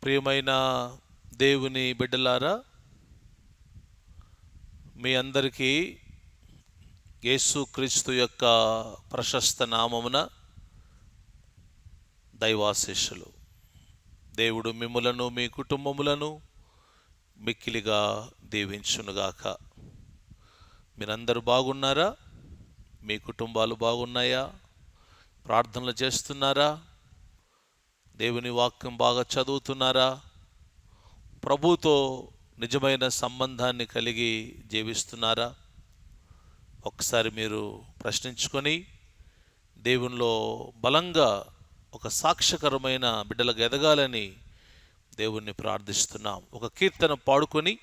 ప్రియమైన దేవుని బిడ్డలారా, మీ అందరికీ యేసుక్రీస్తు యొక్క ప్రశస్త నామమున దైవాశీస్సులు. దేవుడు మిమ్ములను మీ కుటుంబములను మిక్కిలిగా దీవించునుగాక. మీరందరూ బాగున్నారా? మీ కుటుంబాలు బాగున్నాయా? ప్రార్థనలు చేస్తున్నారా? దేవుని వాక్యం బాగా చదువుతున్నారా? ప్రభుతో నిజమైన సంబంధాన్ని కలిగి జీవిస్తున్నారా? ఒకసారి మీరు ప్రశ్నించుకొని దేవునిలో బలంగా ఒక సాక్ష్యకరమైన బిడ్డలకు ఎదగాలని దేవుణ్ణి ప్రార్థిస్తున్నాం. ఒక కీర్తన పాడుకొని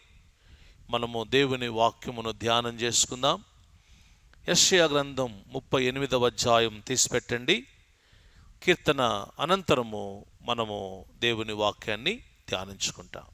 మనము దేవుని వాక్యమును ధ్యానం చేసుకుందాం. యెషయా గ్రంథం 38వ అధ్యాయం తీసిపెట్టండి. కీర్తన అనంతరము మనము దేవుని వాక్యాన్ని ధ్యానించుకుంటాం.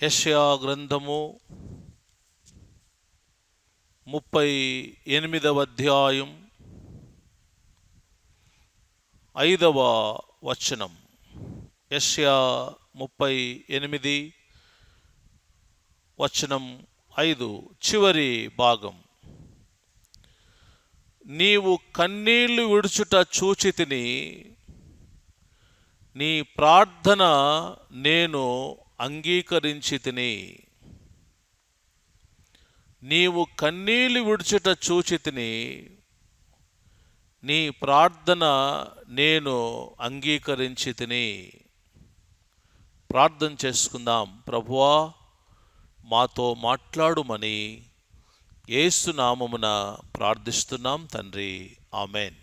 యెషయా గ్రంథము 38వ అధ్యాయం 5వ వచనం. యెషయా 38:5 చివరి భాగం. నీవు కన్నీళ్లు విడుచుట చూచితిని, నీ ప్రార్థన నేను అంగీకరించితిని. నీవు కన్నీళ్లు విడుచుట చూచితిని, నీ ప్రార్థన నేను అంగీకరించితిని. ప్రార్థన చేసుకుందాం. ప్రభువా, మాతో మాట్లాడుమని యేసు నామమున ప్రార్థిస్తున్నాం తండ్రి. ఆమెన్.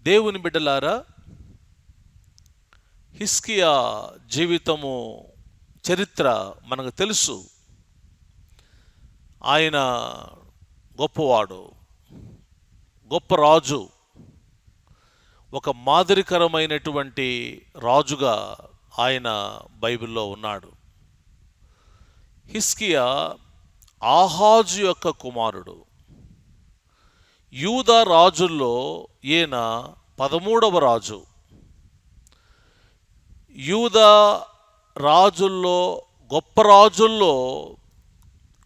దేవుని బిడ్డలారా, హిజ్కియా జీవితము చరిత్ర మనకు తెలుసు. ఆయన గొప్పవాడు, గొప్ప రాజు, ఒక మాదిరికరమైనటువంటి రాజుగా ఆయన బైబిల్లో ఉన్నాడు. హిజ్కియా ఆహాజు యొక్క కుమారుడు. యూదా రాజుల్లో ఈయన 13వ రాజు. యూదా రాజుల్లో, గొప్ప రాజుల్లో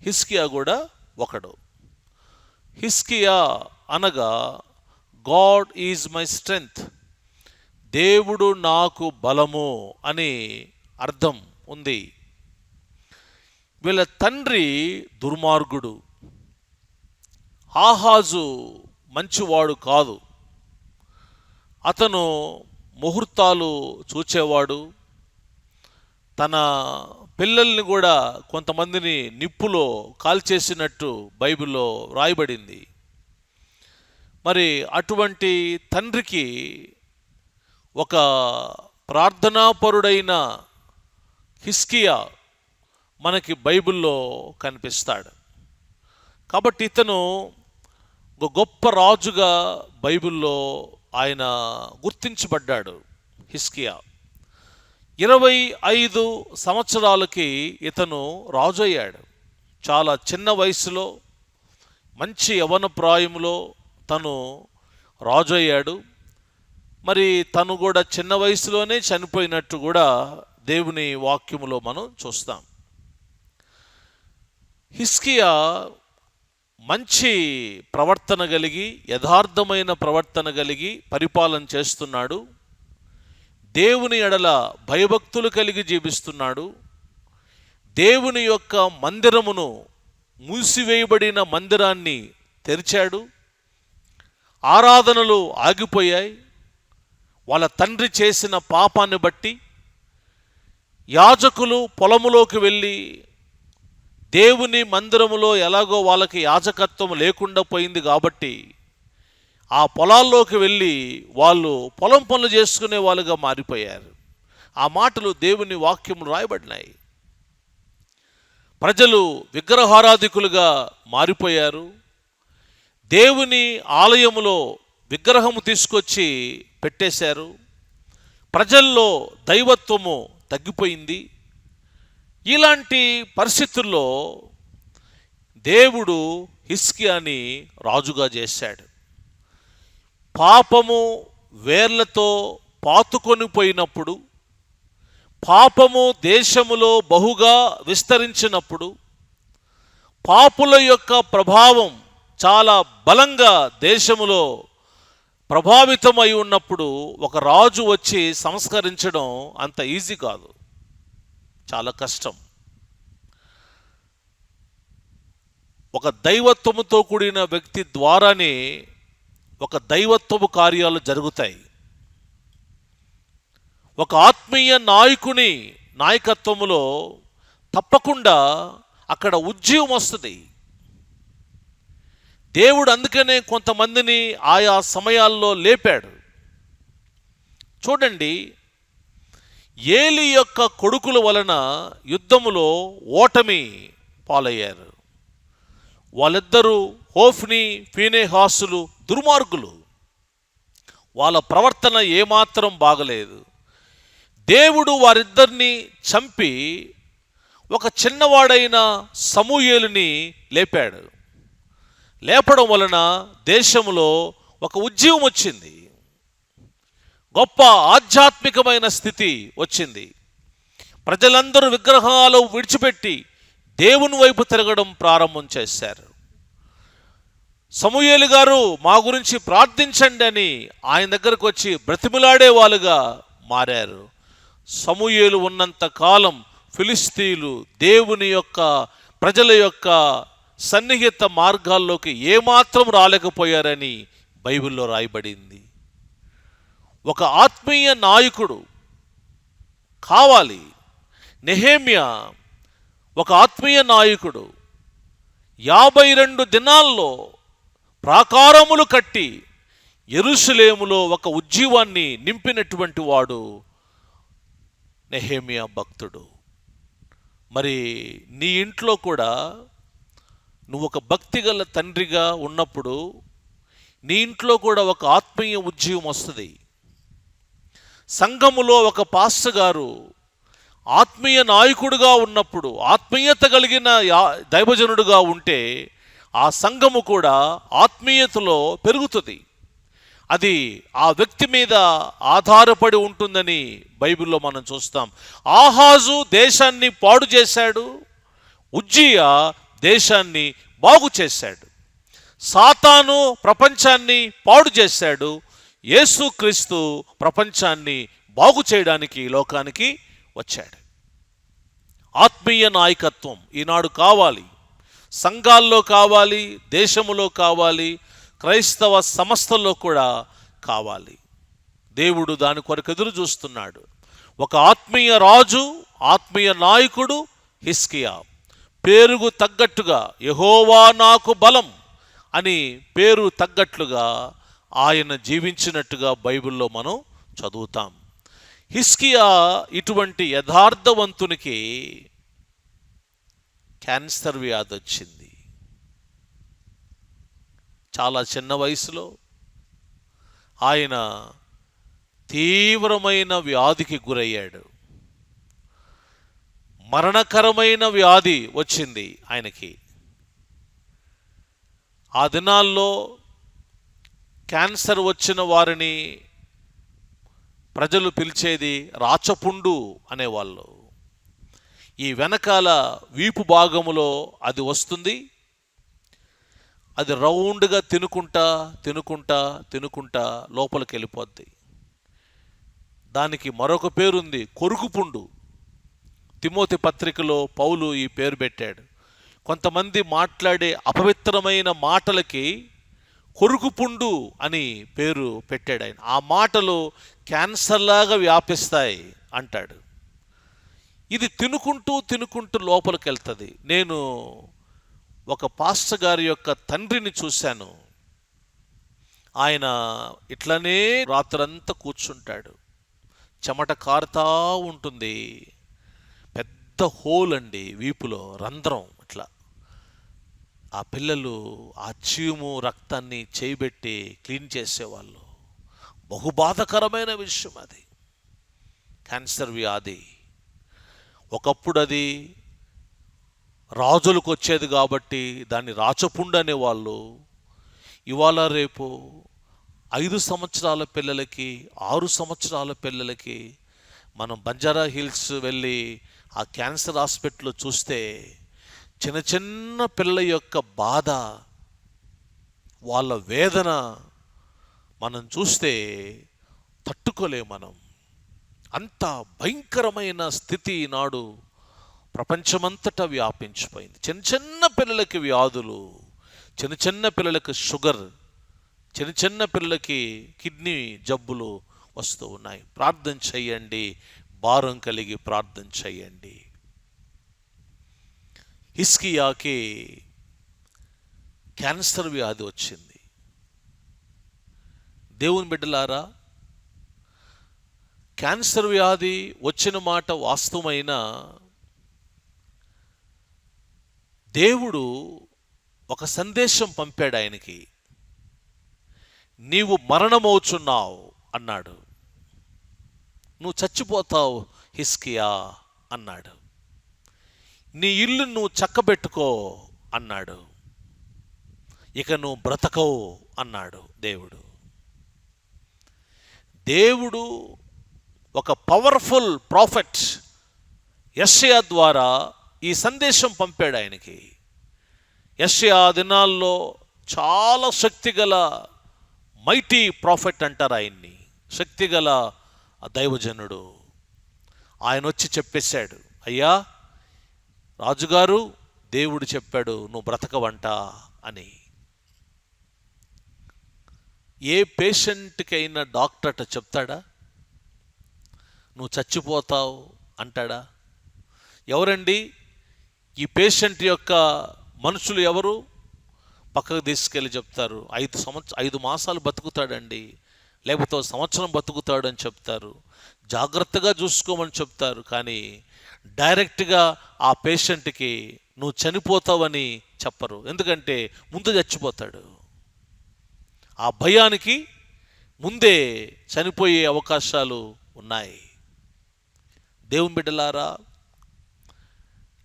హిజ్కియా కూడా ఒకడు. హిజ్కియా అనగా గాడ్ ఈజ్ మై స్ట్రెంగ్త్, దేవుడు నాకు బలము అని అర్థం ఉంది. వీళ్ళ తండ్రి దుర్మార్గుడు. ఆహాజు మంచివాడు కాదు. అతను ముహూర్తాలు చూచేవాడు. తన పిల్లల్ని కూడా కొంతమందిని నిప్పులో కాల్చేసినట్టు బైబిల్లో రాయబడింది. మరి అటువంటి తండ్రికి ఒక ప్రార్థనాపరుడైన హిజ్కియా మనకి బైబిల్లో కనిపిస్తాడు. కాబట్టి ఇతను ఒక గొప్ప రాజుగా బైబిల్లో ఆయన గుర్తించబడ్డాడు. హిజ్కియా 25 సంవత్సరాలకి ఇతను రాజు అయ్యాడు. చాలా చిన్న వయసులో, మంచి యవ్వన ప్రాయంలో తను రాజు అయ్యాడు. మరి తను కూడా చిన్న వయసులోనే చనిపోయినట్టు కూడా దేవుని వాక్యములో మనం చూస్తాం. హిజ్కియా మంచి ప్రవర్తన కలిగి, యథార్థమైన ప్రవర్తన కలిగి పరిపాలన చేస్తున్నాడు. దేవుని ఎడల భయభక్తులు కలిగి జీవిస్తున్నాడు. దేవుని యొక్క మందిరమును, మూసివేయబడిన మందిరాన్ని తెరిచాడు. ఆరాధనలు ఆగిపోయాయి. వాళ్ళ తండ్రి చేసిన పాపాన్ని బట్టి యాజకులు పొలములోకి వెళ్ళి, దేవుని మందిరములో ఎలాగో వాళ్ళకి యాజకత్వం లేకుండా పోయింది కాబట్టి ఆ పొలాల్లోకి వెళ్ళి వాళ్ళు పొలం పనులు చేసుకునే వాళ్ళుగా మారిపోయారు. ఆ మాటలు దేవుని వాక్యములు రాయబడినాయి. ప్రజలు విగ్రహారాధికులుగా మారిపోయారు. దేవుని ఆలయములో విగ్రహము తీసుకొచ్చి పెట్టేశారు. ప్రజల్లో దైవత్వము తగ్గిపోయింది. ఇలాంటి పరిస్థితుల్లో దేవుడు హిజ్కియాని రాజుగా చేశాడు. పాపము వేర్లతో పాతుకొని పోయినప్పుడు, పాపము దేశములో బహుగా విస్తరించినప్పుడు, పాపుల యొక్క ప్రభావం చాలా బలంగా దేశములో ప్రభావితమై ఉన్నప్పుడు ఒక రాజు వచ్చి సంస్కరించడం అంత ఈజీ కాదు, చాలా కష్టం. ఒక దైవత్వముతో కూడిన వ్యక్తి ద్వారానే ఒక దైవత్వపు కార్యాలు జరుగుతాయి. ఒక ఆత్మీయ నాయకుని నాయకత్వములో తప్పకుండా అక్కడ ఉజ్జీవం వస్తుంది. దేవుడు అందుకనే కొంతమందిని ఆయా సమయాల్లో లేపాడు. చూడండి, ఏలి యొక్క కొడుకుల వలన యుద్ధములో ఓటమి పాలయ్యారు. వాళ్ళిద్దరూ హోఫ్ని, ఫీనెహాసులు దుర్మార్గులు. వాళ్ళ ప్రవర్తన ఏమాత్రం బాగలేదు. దేవుడు వారిద్దరిని చంపి ఒక చిన్నవాడైన సమూయేలుని లేపాడు. లేపడం వలన దేశంలో ఒక ఉజ్జీవం వచ్చింది. గొప్ప ఆధ్యాత్మికమైన స్థితి వచ్చింది. ప్రజలందరూ విగ్రహాలు విడిచిపెట్టి దేవుని వైపు తిరగడం ప్రారంభం చేశారు. సమూయేలు గారు మా గురించి ప్రార్థించండి అని ఆయన దగ్గరకు వచ్చి బ్రతిమిలాడే వాళ్ళుగా మారారు. సమూయేలు ఉన్నంత కాలం ఫిలిస్తీయులు దేవుని యొక్క ప్రజల యొక్క సన్నిహిత మార్గాల్లోకి ఏమాత్రం రాలేకపోయారని బైబిల్లో రాయబడింది. ఒక ఆత్మీయ నాయకుడు కావాలి. నెహెమ్యా ఒక ఆత్మీయ నాయకుడు. 52 దినాల్లో ప్రాకారములు కట్టి యెరూషలేములో ఒక ఉజ్జీవాన్ని నింపినటువంటి వాడు నెహెమ్యా భక్తుడు. మరి నీ ఇంట్లో కూడా నువ్వు ఒక భక్తిగల తండ్రిగా ఉన్నప్పుడు నీ ఇంట్లో కూడా ఒక ఆత్మీయ ఉజ్జీవం వస్తుంది. సంఘములో ఒక పాస్టర్ గారు ఆత్మీయ నాయకుడుగా ఉన్నప్పుడు, ఆత్మీయత కలిగిన దైవజనుడుగా ఉంటే ఆ సంఘము కూడా ఆత్మీయతలో పెరుగుతుంది. అది ఆ వ్యక్తి మీద ఆధారపడి ఉంటుందని బైబిల్లో మనం చూస్తాం. ఆహాజు దేశాన్ని పాడు చేశాడు, ఉజ్జియా దేశాన్ని బాగు చేశాడు. సాతాను ప్రపంచాన్ని పాడు చేశాడు, యేసుక్రీస్తు ప్రపంచాన్ని బాగు చేయడానికి లోకానికి వచ్చాడు. ఆత్మీయ నాయకత్వం ఈనాడు కావాలి. సంఘాల్లో కావాలి, దేశములో కావాలి, క్రైస్తవ సంస్థల్లో కూడా కావాలి. దేవుడు దాని కొరకు ఎదురు చూస్తున్నాడు. ఒక ఆత్మీయ రాజు, ఆత్మీయ నాయకుడు హిజ్కియా. పేరుకు తగ్గట్టుగా యెహోవా నాకు బలం అని పేరు తగ్గట్లుగా ఆయన జీవించినట్టుగా బైబిల్లో మనం చదువుతాం. హిజ్కియా ఇటువంటి యథార్థవంతునికి క్యాన్సర్ వ్యాధి వచ్చింది. చాలా చిన్న వయసులో ఆయన తీవ్రమైన వ్యాధికి గురయ్యాడు. మరణకరమైన వ్యాధి వచ్చింది ఆయనకి. ఆ దినాల్లో క్యాన్సర్ వచ్చిన వారిని ప్రజలు పిలిచేది రాచపుండు అనేవాళ్ళు. ఈ వెనకాల వీపు భాగములో అది వస్తుంది. అది రౌండ్గా తినుకుంటా తినుకుంటా తినుకుంటా లోపలికి వెళ్ళిపోద్ది. దానికి మరొక పేరుంది, కొరుకుపుండు. తిమోతి పత్రికలో పౌలు ఈ పేరు పెట్టాడు. కొంతమంది మాట్లాడే అపవిత్రమైన మాటలకి కొరుకుపుండు అని పేరు పెట్టాడు ఆయన. ఆ మాటలు క్యాన్సర్లాగా వ్యాపిస్తాయి అంటాడు. ఇది తినుకుంటూ తినుకుంటూ లోపలికి వెళ్తుంది. నేను ఒక పాస్టర్ గారి యొక్క తండ్రిని చూశాను. ఆయన ఇట్లనే రాత్రంతా కూర్చుంటాడు, చెమట కారుతా ఉంటుంది. పెద్ద హోల్ అండి వీపులో, రంధ్రం. ఇట్లా ఆ పిల్లలు ఆ చీము రక్తాన్ని చేయబెట్టి క్లీన్ చేసేవాళ్ళు. బహుబాధకరమైన విషయం అది, క్యాన్సర్ వ్యాధి. ఒకప్పుడు అది రాజులకు వచ్చేది కాబట్టి దాన్ని రాచపుండు అనేవాళ్ళు. ఇవాళ రేపు 5 సంవత్సరాల పిల్లలకి, 6 సంవత్సరాల పిల్లలకి మనం బంజారా హిల్స్ వెళ్ళి ఆ క్యాన్సర్ హాస్పిటల్లో చూస్తే చిన్న చిన్న పిల్లల యొక్క బాధ, వాళ్ళ వేదన మనం చూస్తే తట్టుకోలేం మనం. అంత భయంకరమైన స్థితి నాడు ప్రపంచమంతటా వ్యాపించిపోయింది. చిన్న చిన్న పిల్లలకి వ్యాధులు, చిన్న చిన్న పిల్లలకి షుగర్, చిన్న చిన్న పిల్లలకి కిడ్నీ జబ్బులు వస్తూ ఉన్నాయి. ప్రార్థన చెయ్యండి, భారం కలిగి ప్రార్థన చెయ్యండి. హిజ్కియాకి క్యాన్సర్ వ్యాధి వచ్చింది. దేవుని బిడ్డలారా, క్యాన్సర్ వ్యాధి వచ్చిన మాట వాస్తవమైన దేవుడు ఒక సందేశం పంపాడు ఆయనకి. నీవు మరణమవుచున్నావు అన్నాడు. నువ్వు చచ్చిపోతావు హిజ్కియా అన్నాడు. నీ ఇల్లు నువ్వు చక్కబెట్టుకో అన్నాడు. ఇక నువ్వు బ్రతకవు అన్నాడు దేవుడు. దేవుడు ఒక పవర్ఫుల్ ప్రాఫెట్ యెషయా ద్వారా ఈ సందేశం పంపాడు ఆయనకి. యెషయా దినాల్లో చాలా శక్తిగల మైటీ ప్రాఫెట్ అంటారు ఆయన్ని, శక్తిగల దైవజనుడు. ఆయన వచ్చి చెప్పేశాడు, అయ్యా రాజుగారు, దేవుడు చెప్పాడు నువ్వు బ్రతకవంట అని. ఏ పేషెంట్కైనా డాక్టర్ అట చెప్తాడా? నువ్వు చచ్చిపోతావు అంటాడా? ఎవరండి ఈ పేషెంట్ యొక్క మనుషులు? ఎవరు పక్కకు తీసుకెళ్ళి చెప్తారు 5 మాసాలు బతుకుతాడండి, లేకపోతే సంవత్సరం బతుకుతాడు అని చెప్తారు, జాగ్రత్తగా చూసుకోమని చెప్తారు. కానీ డైరెక్ట్గా ఆ పేషెంట్కి నువ్వు చనిపోతావని చెప్పరు. ఎందుకంటే ముందు చచ్చిపోతాడు. ఆ భయానికి ముందే చనిపోయే అవకాశాలు ఉన్నాయి. దేవుని బిడ్డలారా,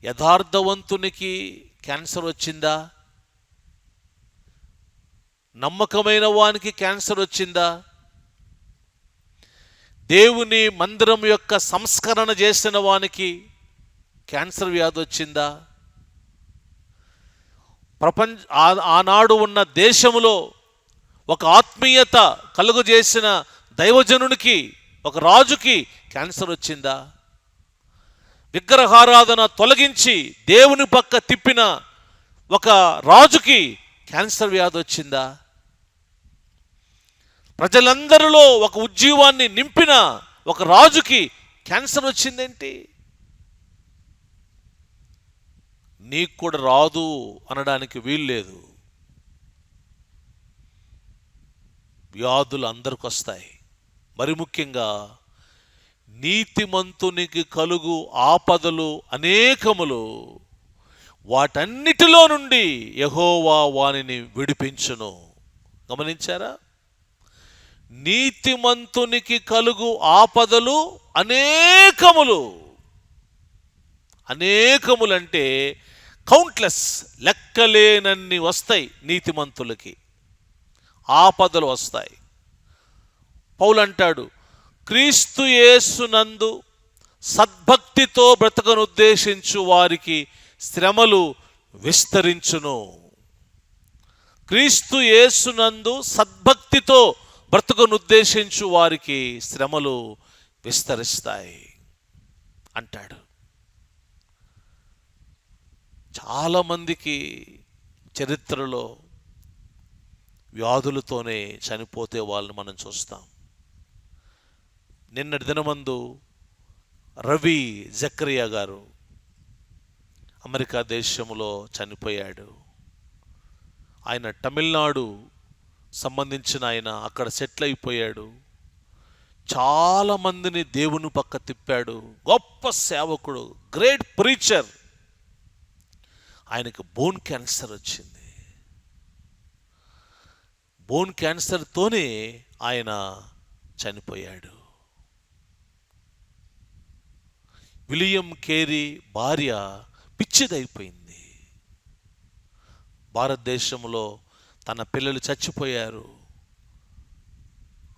యథార్థవంతునికి క్యాన్సర్ వచ్చిందా? నమ్మకమైన వానికి క్యాన్సర్ వచ్చిందా? దేవుని మందిరం యొక్క సంస్కరణ చేసిన వానికి క్యాన్సర్ వ్యాధి వచ్చిందా? ఆనాడు ఉన్న దేశంలో ఒక ఆత్మీయత కలుగజేసిన దైవజనునికి, ఒక రాజుకి క్యాన్సర్ వచ్చిందా? విగ్రహారాధన తొలగించి దేవుని పక్క తిప్పిన ఒక రాజుకి క్యాన్సర్ వ్యాధి వచ్చిందా? ప్రజలందరిలో ఒక ఉజ్జీవాన్ని నింపిన ఒక రాజుకి క్యాన్సర్ వచ్చిందేంటి? నీకు కూడా రాదు అనడానికి వీల్లేదు. వ్యాధులు అందరికి వస్తాయి. మరి ముఖ్యంగా నీతిమంతునికి కలుగు ఆపదలు అనేకములు, వాటన్నిటిలో నుండి యెహోవా వానిని విడిపించును. గమనించారా? నీతిమంతునికి కలుగు ఆపదలు అనేకములు. అనేకములంటే కౌంట్లెస్, లెక్కలేనన్ని వస్తాయి. నీతిమంతులకి ఆపదలు వస్తాయి. పౌలు అంటాడు, క్రీస్తు యేసునందు సద్భక్తితో బ్రతకనుద్దేశించు వారికి శ్రమలు విస్తరించును. క్రీస్తు యేసునందు సద్భక్తితో బ్రతకనుద్దేశించు వారికి శ్రమలు విస్తరిస్తాయి అంటాడు. చాలామందికి చరిత్రలో వ్యాధులతోనే చనిపోతే వాళ్ళని మనం చూస్తాం. నిన్నటి దినమందు రవి జకరియా గారు అమెరికా దేశంలో చనిపోయాడు. ఆయన తమిళనాడు సంబంధించిన ఆయన, అక్కడ సెటిల్ అయిపోయాడు. చాలామందిని దేవుని పక్క తిప్పాడు. గొప్ప సేవకుడు, గ్రేట్ ప్రీచర్. ఆయనకు బోన్ క్యాన్సర్ వచ్చింది. బోన్ క్యాన్సర్తోనే ఆయన చనిపోయాడు. విలియం కేరీ భార్య పిచ్చిదైపోయింది. భారతదేశంలో తన పిల్లలు చచ్చిపోయారు.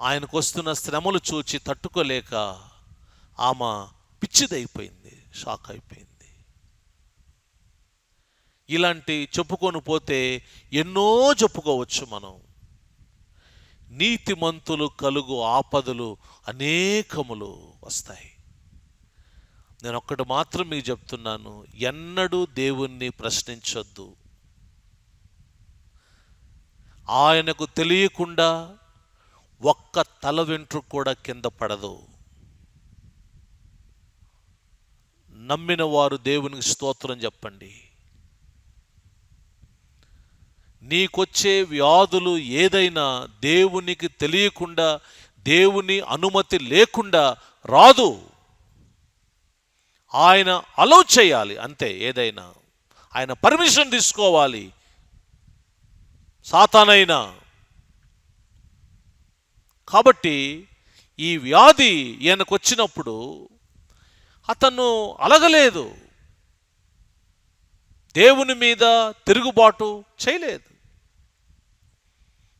ఆయనకు వస్తున్న శ్రమలు చూచి తట్టుకోలేక ఆమె పిచ్చిదైపోయింది, షాక్ అయిపోయింది. ఇలాంటి చెప్పుకొని పోతే ఎన్నో చెప్పుకోవచ్చు మనం. నీతిమంతులు కలుగు ఆపదలు అనేకములు వస్తాయి. నేను ఒక్కటి మాత్రం మీకు చెప్తున్నాను, ఎన్నడూ దేవుణ్ణి ప్రశ్నించొద్దు. ఆయనకు తెలియకుండా ఒక్క తల వెంట్రుక కూడా కింద పడదు. నమ్మిన వారు దేవునికి స్తోత్రం చెప్పండి. నీకొచ్చే వ్యాధులు ఏదైనా దేవునికి తెలియకుండా, దేవుని అనుమతి లేకుండా రాదు. ఆయన అలౌ చేయాలి అంతే. ఏదైనా ఆయన పర్మిషన్ తీసుకోవాలి. సాతానైనా. కాబట్టి ఈ వ్యాధి ఈయనకు వచ్చినప్పుడు అతను అలగలేదు, దేవుని మీద తిరుగుబాటు చేయలేదు,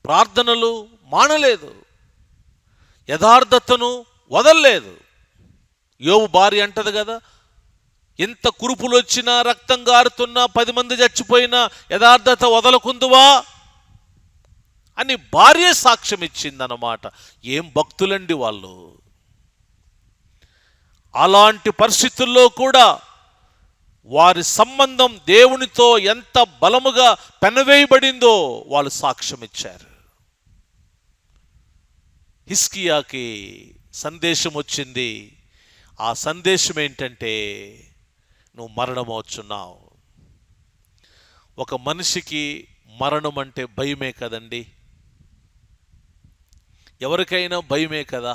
ప్రార్థనలు మానలేదు. యథార్థతను వదల్లేదు. యోబు భార్య అంటది కదా, ఎంత కురుపులు వచ్చినా, రక్తం గారుతున్నా, 10 మంది చచ్చిపోయినా యథార్థత వదలకుందువా అని భార్య సాక్ష్యం ఇచ్చిందన్నమాట. ఏం భక్తులండి వాళ్ళు! అలాంటి పరిస్థితుల్లో కూడా వారి సంబంధం దేవునితో ఎంత బలముగా పెనవేయబడిందో వాళ్ళు సాక్ష్యం ఇచ్చారు. హిజ్కియాకి సందేశం వచ్చింది. ఆ సందేశం ఏంటంటే, నువ్వు మరణమవుతున్నావు. ఒక మనిషికి మరణం అంటే భయమే కదండి. ఎవరికైనా భయమే కదా.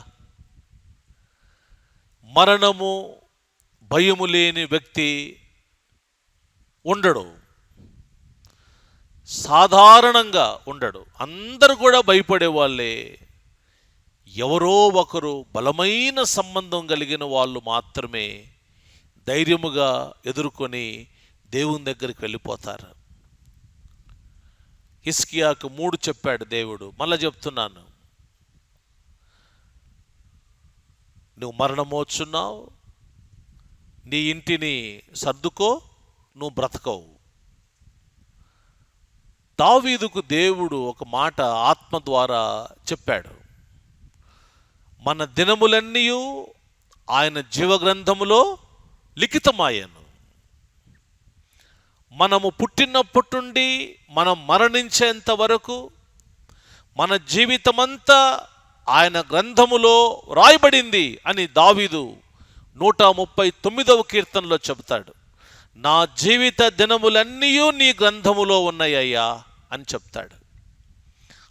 మరణము భయము లేని వ్యక్తి ఉండడు, సాధారణంగా ఉండడు. అందరూ కూడా భయపడే వాళ్ళే. ఎవరో ఒకరు బలమైన సంబంధం కలిగిన వాళ్ళు మాత్రమే ధైర్యముగా ఎదుర్కొని దేవుని దగ్గరికి వెళ్ళిపోతారు. హిజ్కియాకు 3 చెప్పాడు దేవుడు. మళ్ళా చెప్తున్నాను, నువ్వు మరణమవుతున్నావు, నీ ఇంటిని సర్దుకో, నువ్వు బ్రతకవు. దావీదుకు దేవుడు ఒక మాట ఆత్మ ద్వారా చెప్పాడు. మన దినములన్నీ ఆయన జీవగ్రంథములో లిఖితమాయను. మనము పుట్టినప్పటి నుండి మనం మరణించేంత వరకు మన జీవితమంతా ఆయన గ్రంథములో రాయబడింది అని దావీదు 139వ కీర్తనలో చెబుతాడు. నా జీవిత దినములన్నీ నీ గ్రంథములో ఉన్నాయ్యా అని చెప్తాడు.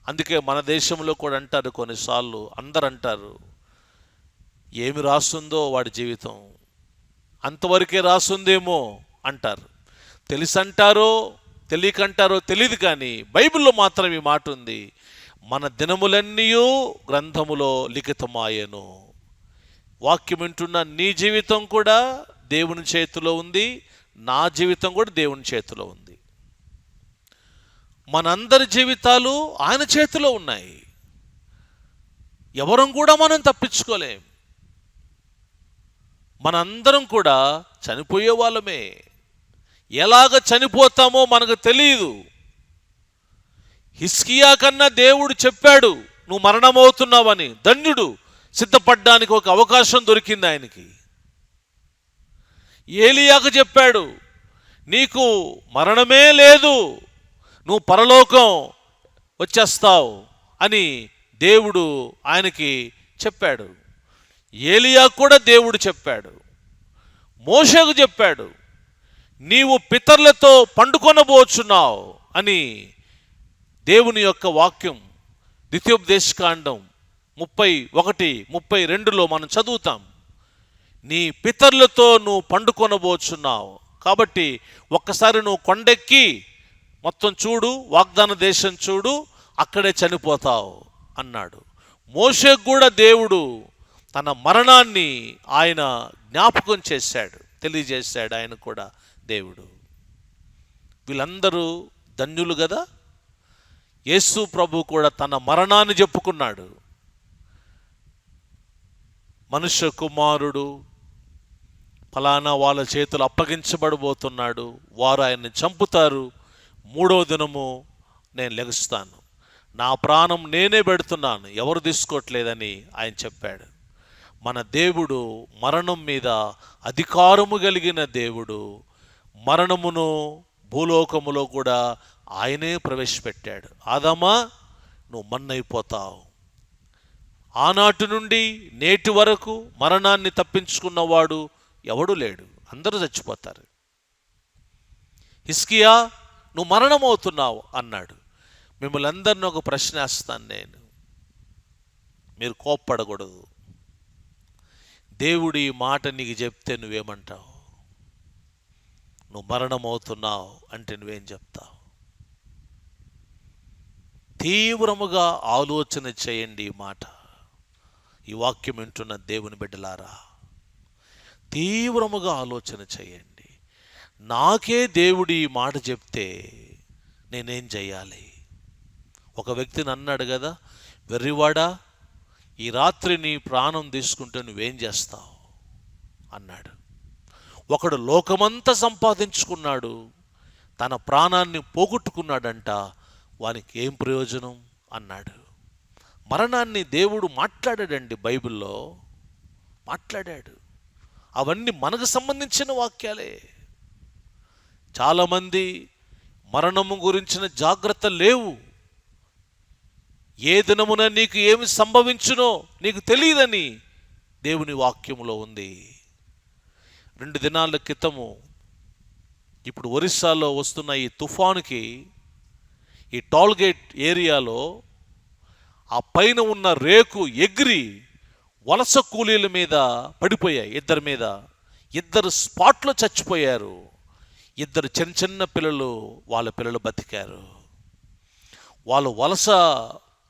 అందుకే మన దేశంలో కూడా అంటారు, కొన్నిసార్లు అందరు అంటారు, ఏమి రాస్తుందో వాడి జీవితం, అంతవరకే రాస్తుందేమో అంటారు. తెలుసంటారో తెలియకంటారో తెలియదు, కానీ బైబిల్లో మాత్రం ఈ మాట ఉంది, మన దినములన్నీ గ్రంథములో లిఖితమాయెను. వాక్యం వింటున్న నీ జీవితం కూడా దేవుని చేతిలో ఉంది, నా జీవితం కూడా దేవుని చేతిలో ఉంది. మనందరి జీవితాలు ఆయన చేతిలో ఉన్నాయి. ఎవరం కూడా మనం తప్పించుకోలేం. మనందరం కూడా చనిపోయే వాళ్ళమే. ఎలాగ చనిపోతామో మనకు తెలియదు. హిజ్కియా కన్నా దేవుడు చెప్పాడు, నువ్వు మరణమవుతున్నావని. ధన్యుడు, సిద్ధపడ్డానికి ఒక అవకాశం దొరికింది ఆయనకి. ఏలియాకు చెప్పాడు, నీకు మరణమే లేదు, నువ్వు పరలోకం వచ్చేస్తావు అని దేవుడు ఆయనకి చెప్పాడు. ఏలియా కూడా దేవుడు చెప్పాడు. మోషేకు చెప్పాడు, నీవు పితరులతో పండుకొనబోచున్నావు అని దేవుని యొక్క వాక్యం ద్వితీయోపదేశకాండం 31-32లో మనం చదువుతాం. నీ పితరులతో నువ్వు పండుకొనబోచున్నావు, కాబట్టి ఒక్కసారి నువ్వు కొండెక్కి మొత్తం చూడు, వాగ్దాన దేశం చూడు, అక్కడే చనిపోతావు అన్నాడు. మోషేకు కూడా దేవుడు తన మరణాన్ని ఆయన జ్ఞాపకం చేశాడు, తెలియజేశాడు ఆయన కూడా దేవుడు. వీళ్ళందరూ ధన్యులు కదా. యేసు ప్రభు కూడా తన మరణాన్ని చెప్పుకున్నాడు. మనుష్య కుమారుడు ఫలానా వాళ్ళ చేతులు అప్పగించబడబోతున్నాడు, వారు ఆయన్ని చంపుతారు, 3వ దినము నేను లెగుస్తాను, నా ప్రాణం నేనే పెడుతున్నాను, ఎవరు తీసుకోవట్లేదని ఆయన చెప్పాడు. మన దేవుడు మరణం మీద అధికారము కలిగిన దేవుడు. మరణమును భూలోకములో కూడా ఆయనే ప్రవేశపెట్టాడు. ఆదామా, నువ్వు మన్నైపోతావు. ఆనాటి నుండి నేటి వరకు మరణాన్ని తప్పించుకున్నవాడు ఎవడు లేడు, అందరూ చచ్చిపోతారు. హిజ్కియా, నువ్వు మరణమవుతున్నావు అన్నాడు. మిమ్మల్ని అందరినీ ఒక ప్రశ్న వేస్తాను నేను, మీరు కోప్పడకూడదు. దేవుడు ఈ మాట నీకు చెప్తే నువ్వేమంటావు? నువ్వు మరణమవుతున్నావు అంటే నువ్వేం చెప్తావు? తీవ్రముగా ఆలోచన చేయండి. ఈ మాట, ఈ వాక్యం వింటున్న దేవుని బిడ్డలారా, తీవ్రముగా ఆలోచన చేయండి. నాకే దేవుడు ఈ మాట చెప్తే నేనేం చేయాలి? ఒక వ్యక్తిని అన్నాడు కదా, వెర్రివాడా, ఈ రాత్రి నీ ప్రాణం తీసుకుంటే నువ్వేం చేస్తావు అన్నాడు. ఒకడు లోకమంతా సంపాదించుకున్నాడు, తన ప్రాణాన్ని పోగొట్టుకున్నాడంట, వానికి ఏం ప్రయోజనం అన్నాడు. మరణాన్ని దేవుడు మాట్లాడాడండి, బైబిల్లో మాట్లాడాడు. అవన్నీ మనకు సంబంధించిన వాక్యాలే. చాలామంది మరణము గురించిన జాగ్రత్త లేవు. ఏ దినమున నీకు ఏమి సంభవించునో నీకు తెలియదని దేవుని వాక్యములో ఉంది. 2 దినాల క్రితము ఇప్పుడు ఒరిస్సాలో వస్తున్న ఈ తుఫానుకి ఈ టోల్గేట్ ఏరియాలో ఆ పైన ఉన్న రేకు ఎగిరి వలస కూలీల మీద పడిపోయాయి. ఇద్దరు స్పాట్లో చచ్చిపోయారు. 2 చిన్న పిల్లలు, వాళ్ళ పిల్లలు బతికారు. వాళ్ళు వలస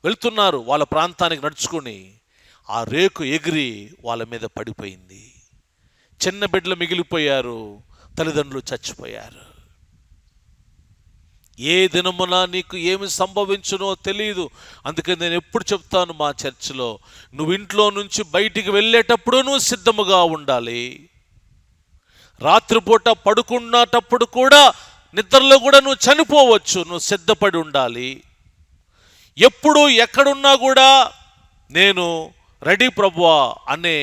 వెళ్తున్నారు వాళ్ళ ప్రాంతానికి నడుచుకొని, ఆ రేకు ఎగిరి వాళ్ళ మీద పడిపోయింది. చిన్న బిడ్డలు మిగిలిపోయారు, తల్లిదండ్రులు చచ్చిపోయారు. ఏ దినమున నీకు ఏమి సంభవించునో తెలియదు. అందుకని నేను ఎప్పుడు చెప్తాను మా చర్చిలో, నువ్వు ఇంట్లో నుంచి బయటికి వెళ్ళేటప్పుడు నువ్వు సిద్ధముగా ఉండాలి. రాత్రిపూట పడుకున్నటప్పుడు కూడా, నిద్రలో కూడా నువ్వు చనిపోవచ్చు, నువ్వు సిద్ధపడి ఉండాలి. ఎప్పుడు ఎక్కడున్నా కూడా నేను రెడీ ప్రభువా అనే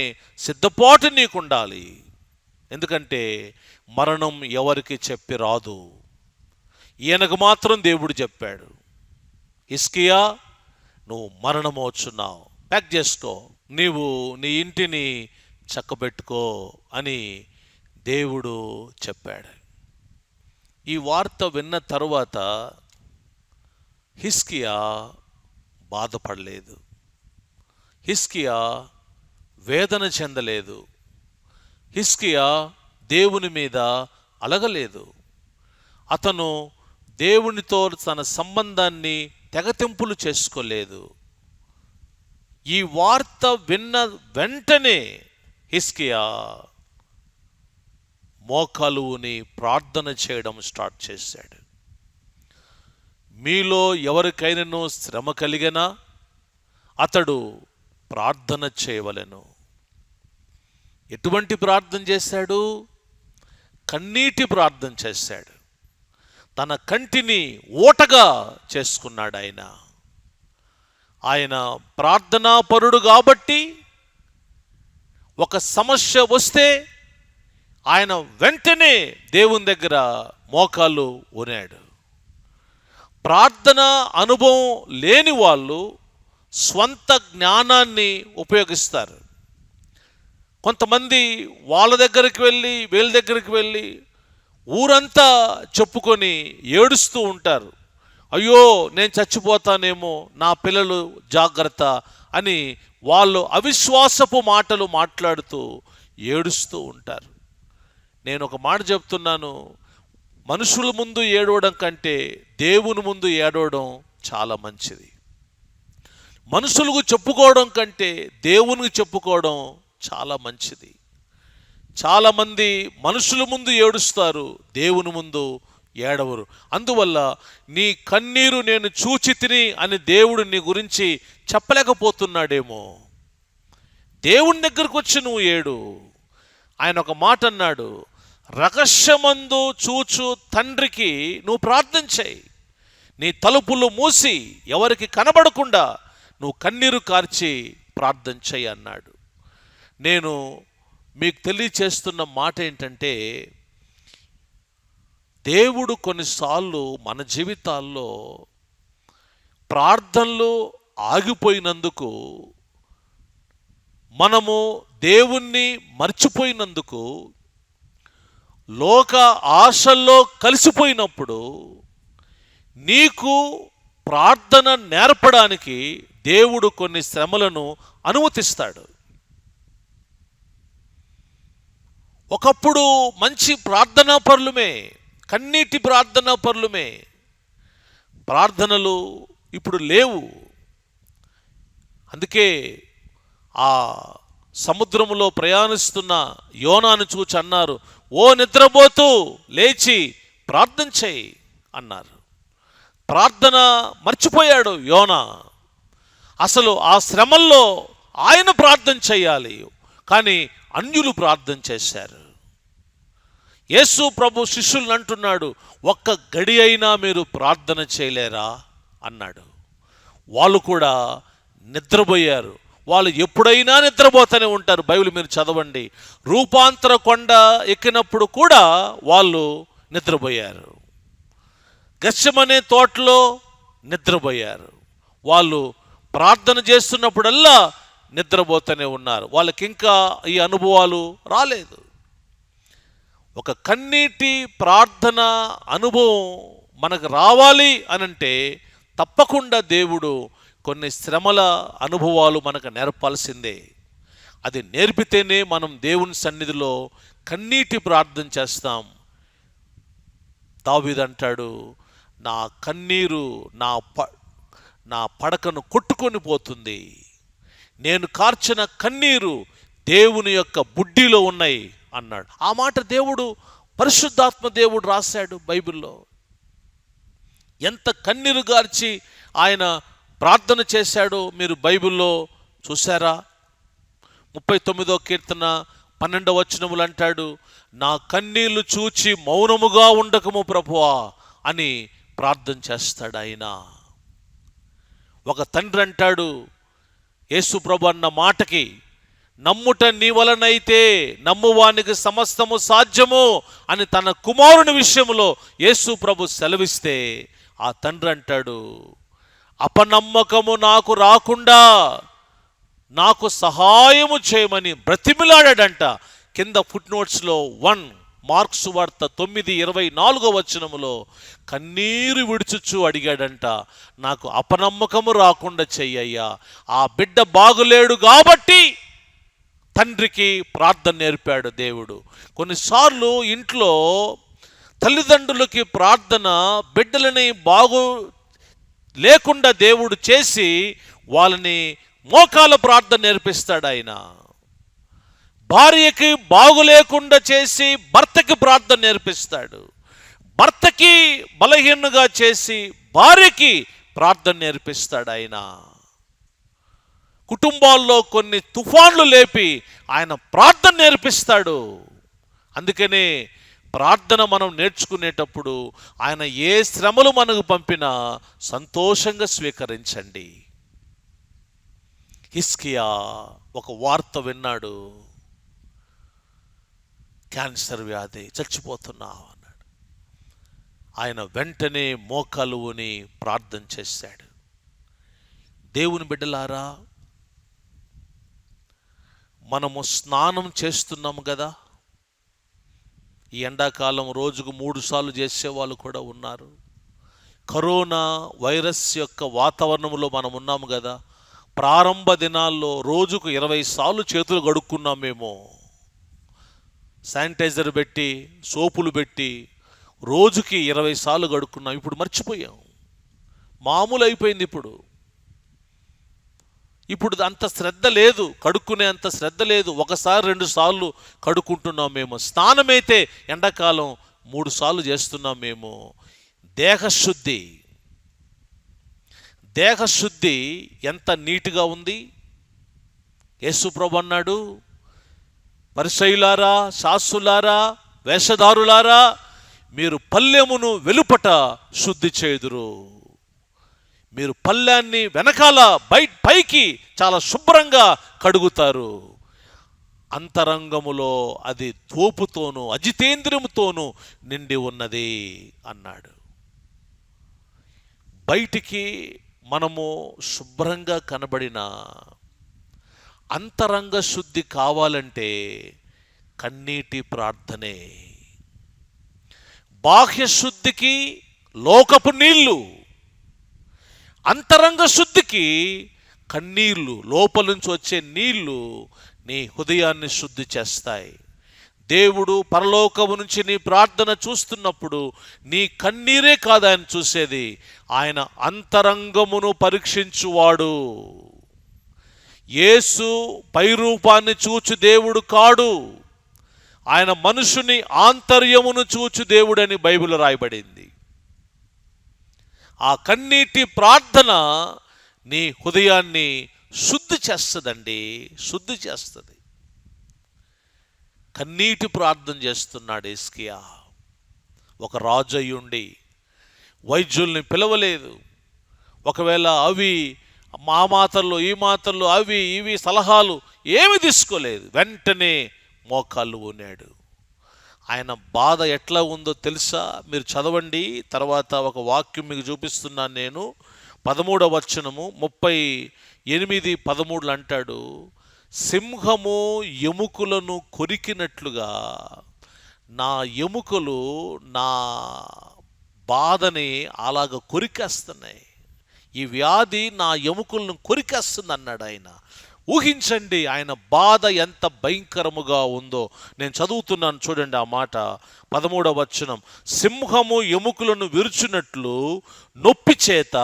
సిద్ధపాటు నీకు ఉండాలి. ఎందుకంటే మరణం ఎవరికి చెప్పి రాదు, ఈయనకు మాత్రం దేవుడు చెప్పాడు, హిజ్కియా నువ్వు మరణమవుచున్నావు, ప్యాక్ చేసుకో, నీవు నీ ఇంటిని చక్కబెట్టుకో అని దేవుడు చెప్పాడు. ఈ వార్త విన్న తరువాత హిజ్కియా బాధపడలేదు, హిజ్కియా వేదన చెందలేదు, హిజ్కియా దేవుని మీద అలగలేదు. అతను దేవునితో తన సంబంధాన్ని తెగతింపులు చేసుకోలేదు. ఈ వార్త విన్న వెంటనే హిజ్కియా మోకాలుని ప్రార్థన చేయడం స్టార్ట్ చేశాడు. మీలో ఎవరికైనానో శ్రమ కలిగినా అతడు ప్రార్థన చేయవలెను. ఎటువంటి ప్రార్థన చేశాడు? కన్నీటి ప్రార్థన చేశాడు. తన కంటిని ఓటగా చేసుకున్నాడు. ఆయన ప్రార్థనాపరుడు కాబట్టి ఒక సమస్య వస్తే ఆయన వెంటనే దేవుని దగ్గర మోకాలు ఉనాడు. ప్రార్థన అనుభవం లేని వాళ్ళు స్వంత జ్ఞానాన్ని ఉపయోగిస్తారు. కొంతమంది వాళ్ళ దగ్గరికి వెళ్ళి వీళ్ళ దగ్గరికి వెళ్ళి ఊరంతా చెప్పుకొని ఏడుస్తూ ఉంటారు. అయ్యో నేను చచ్చిపోతానేమో, నా పిల్లలు జాగ్రత్త అని వాళ్ళు అవిశ్వాసపు మాటలు మాట్లాడుతూ ఏడుస్తూ ఉంటారు. నేను ఒక మాట చెప్తున్నాను, మనుషుల ముందు ఏడవడం కంటే దేవుని ముందు ఏడవడం చాలా మంచిది. మనుషులకు చెప్పుకోవడం కంటే దేవునికి చెప్పుకోవడం చాలా మంచిది. చాలామంది మనుషుల ముందు ఏడుస్తారు, దేవుని ముందు ఏడవరు. అందువల్ల నీ కన్నీరు నేను చూచి తిని అని దేవుడు నీ గురించి చెప్పలేకపోతున్నాడేమో. దేవుని దగ్గరకు వచ్చి నువ్వు ఏడు. ఆయన ఒక మాట అన్నాడు, రహస్యమందు చూచు తండ్రికి నువ్వు ప్రార్థన చేయి, నీ తలుపులు మూసి ఎవరికి కనబడకుండా నువ్వు కన్నీరు కార్చి ప్రార్థన చేయి అన్నాడు. నేను మీకు తెలియచేస్తున్న మాట ఏంటంటే, దేవుడు కొన్నిసార్లు మన జీవితాల్లో ప్రార్థనలు ఆగిపోయినందుకు, మనము దేవుణ్ణి మర్చిపోయినందుకు, లోక ఆశల్లో కలిసిపోయినప్పుడు నీకు ప్రార్థన నేర్పడానికి దేవుడు కొన్ని శ్రమలను అనుమతిస్తాడు. ఒకప్పుడు మంచి ప్రార్థనా పరులమే, కన్నీటి ప్రార్థనా పరులమే. ప్రార్థనలు ఇప్పుడు లేవు. అందుకే ఆ సముద్రములో ప్రయాణిస్తున్న యోనాను చూచి అన్నారు, ఓ నిద్రపోతూ లేచి ప్రార్థన చేయి అన్నారు. ప్రార్థన మర్చిపోయాడు యోనా. అసలు ఆ శ్రమల్లో ఆయన ప్రార్థన చేయాలి, కానీ అన్యులు ప్రార్థన చేశారు. యేసు ప్రభు శిష్యులను అంటున్నాడు, ఒక్క గడి అయినా మీరు ప్రార్థన చేయలేరా అన్నాడు. వాళ్ళు కూడా నిద్రపోయారు. వాళ్ళు ఎప్పుడైనా నిద్రపోతూనే ఉంటారు. బైబిల్ మీరు చదవండి. రూపాంతర కొండ ఎక్కినప్పుడు కూడా వాళ్ళు నిద్రపోయారు. గెత్సెమనే తోటలో నిద్రపోయారు. వాళ్ళు ప్రార్థన చేస్తున్నప్పుడల్లా నిద్రపోతూనే ఉన్నారు. వాళ్ళకి ఇంకా ఈ అనుభవాలు రాలేదు. ఒక కన్నీటి ప్రార్థన అనుభవం మనకు రావాలి అనంటే తప్పకుండా దేవుడు కొన్ని శ్రమల అనుభవాలు మనకు నేర్పాల్సిందే. అది నేర్పితేనే మనం దేవుని సన్నిధిలో కన్నీటి ప్రార్థన చేస్తాం. దావీదు అంటాడు, నా కన్నీరు నా పడకను కొట్టుకొని పోతుంది, నేను కార్చిన కన్నీరు దేవుని యొక్క బుడ్డిలో ఉన్నాయి అన్నాడు. ఆ మాట దేవుడు, పరిశుద్ధాత్మ దేవుడు రాశాడు బైబిల్లో. ఎంత కన్నీరు గార్చి ఆయన ప్రార్థన చేశాడో మీరు బైబిల్లో చూసారా? 39వ కీర్తన 12వ వచనములు అంటాడు, నా కన్నీళ్లు చూచి మౌనముగా ఉండకము ప్రభువా అని ప్రార్థన చేస్తాడు ఆయన. ఒక తండ్రి అంటాడు యేసు ప్రభు అన్న మాటకి, నమ్ముట నీ వలనైతే నమ్మువానికి సమస్తము సాధ్యము అని తన కుమారుని విషయంలో యేసు ప్రభు సెలవిస్తే, ఆ తండ్రి అంటాడు, అపనమ్మకము నాకు రాకుండా నాకు సహాయము చేయమని బ్రతిమిలాడాడంట. కింద ఫుట్ నోట్స్లో 1 మార్క్స్ వార్త 9:24 వచనములో కన్నీరు విడుచుచు అడిగాడంట, నాకు అపనమ్మకము రాకుండా చెయ్యయ్యా. ఆ బిడ్డ బాగులేడు కాబట్టి తండ్రికి ప్రార్థన నేర్పాడు దేవుడు. కొన్నిసార్లు ఇంట్లో తల్లిదండ్రులకి ప్రార్థన బిడ్డలని బాగు లేకుండా దేవుడు చేసి వాళ్ళని మోకాల ప్రార్థన నేర్పిస్తాడు ఆయన. భార్యకి బాగులేకుండా చేసి భర్తకి ప్రార్థన నేర్పిస్తాడు. భర్తకి బలహీనంగా చేసి భార్యకి ప్రార్థన నేర్పిస్తాడు ఆయన. కుటుంబాల్లో కొన్ని తుఫాన్లు లేపి ఆయన ప్రార్థన నేర్పిస్తాడు. అందుకనే ప్రార్థన మనం నేర్చుకునేటప్పుడు ఆయన ఏ శ్రమలు మనకు పంపినా సంతోషంగా స్వీకరించండి. హిజ్కియా ఒక వార్త విన్నాడు, క్యాన్సర్ వ్యాధి, చచ్చిపోతున్నావు అన్నాడు. ఆయన వెంటనే మోకాలు ఊని ప్రార్థన చేశాడు. దేవుని బిడ్డలారా, మనము స్నానం చేస్తున్నాము కదా. ఈ ఎండాకాలం రోజుకు 3 సార్లు చేసేవాళ్ళు కూడా ఉన్నారు. కరోనా వైరస్ యొక్క వాతావరణంలో మనం ఉన్నాము కదా. ప్రారంభ దినాల్లో రోజుకు 20 సార్లు చేతులు కడుక్కున్నాం మేము. శానిటైజర్ పెట్టి, సోపులు పెట్టి రోజుకి 20 సార్లు కడుక్కున్నాం. ఇప్పుడు మర్చిపోయాం, మామూలు అయిపోయింది. ఇప్పుడు అంత శ్రద్ధ లేదు, కడుక్కునే అంత శ్రద్ధ లేదు. 1 సారి 2 సార్లు కడుక్కుంటున్నాం మేము. స్నానమైతే ఎండాకాలం 3 సార్లు చేస్తున్నాం మేము. దేహశుద్ధి ఎంత నీట్గా ఉంది. యేసు ప్రభు అన్నాడు, పరిసయ్యులారా, శాస్త్రులారా, వేషధారులారా, మీరు పల్లెమును వెలుపట శుద్ధి చేయుదురు. మీరు పళ్ళాన్ని వెనకాల పైకి చాలా శుభ్రంగా కడుగుతారు. అంతరంగములో అది తోపుతోనూ అజితేంద్రియముతోనూ నిండి ఉన్నది అన్నాడు. బయటికి మనము శుభ్రంగా కనబడిన అంతరంగ శుద్ధి కావాలంటే కన్నీటి ప్రార్థనే. బాహ్య శుద్ధికి లోకపు నీళ్లు, అంతరంగ శుద్ధికి కన్నీళ్లు, లోపల నుంచి వచ్చే నీళ్లు నీ హృదయాన్ని శుద్ధి చేస్తాయి. దేవుడు పరలోకము నుంచి నీ ప్రార్థన చూస్తున్నప్పుడు నీ కన్నీరే కాదు ఆయన చూసేది, ఆయన అంతరంగమును పరీక్షించువాడు. యేసు పైరూపాన్ని చూచు దేవుడు కాడు, ఆయన మనుషుని ఆంతర్యమును చూచు దేవుడని బైబిల్ రాయబడింది. ఆ కన్నీటి ప్రార్థన నీ హృదయాన్ని శుద్ధి చేస్తుందండి, శుద్ధి చేస్తుంది. కన్నీటి ప్రార్థన చేస్తున్నాడు హిజ్కియా. ఒక రాజు అయ్యుండి వైద్యుల్ని పిలవలేదు. ఒకవేళ అవి మా మాటల్లో ఈ మాటల్లో అవి ఇవి సలహాలు ఏమి తీసుకోలేదు. వెంటనే మోకాళ్ళు ఊనాడు. ఆయన బాధ ఎట్లా ఉందో తెలుసా? మీరు చదవండి. తర్వాత ఒక వాక్యం మీకు చూపిస్తున్నాను నేను. 13వ వచనము 38, 13 అంటాడు, సింహము ఎముకలను కొరికినట్లుగా నా ఎముకలు నా బాధని అలాగ కొరికేస్తున్నాయి. ఈ వ్యాధి నా ఎముకలను కొరికేస్తుంది అన్నాడు ఆయన. ఊహించండి ఆయన బాధ ఎంత భయంకరముగా ఉందో. నేను చదువుతున్నాను చూడండి ఆ మాట. 13వ వచనం, సింహము ఎముకలను విరుచున్నట్లు నొప్పి చేత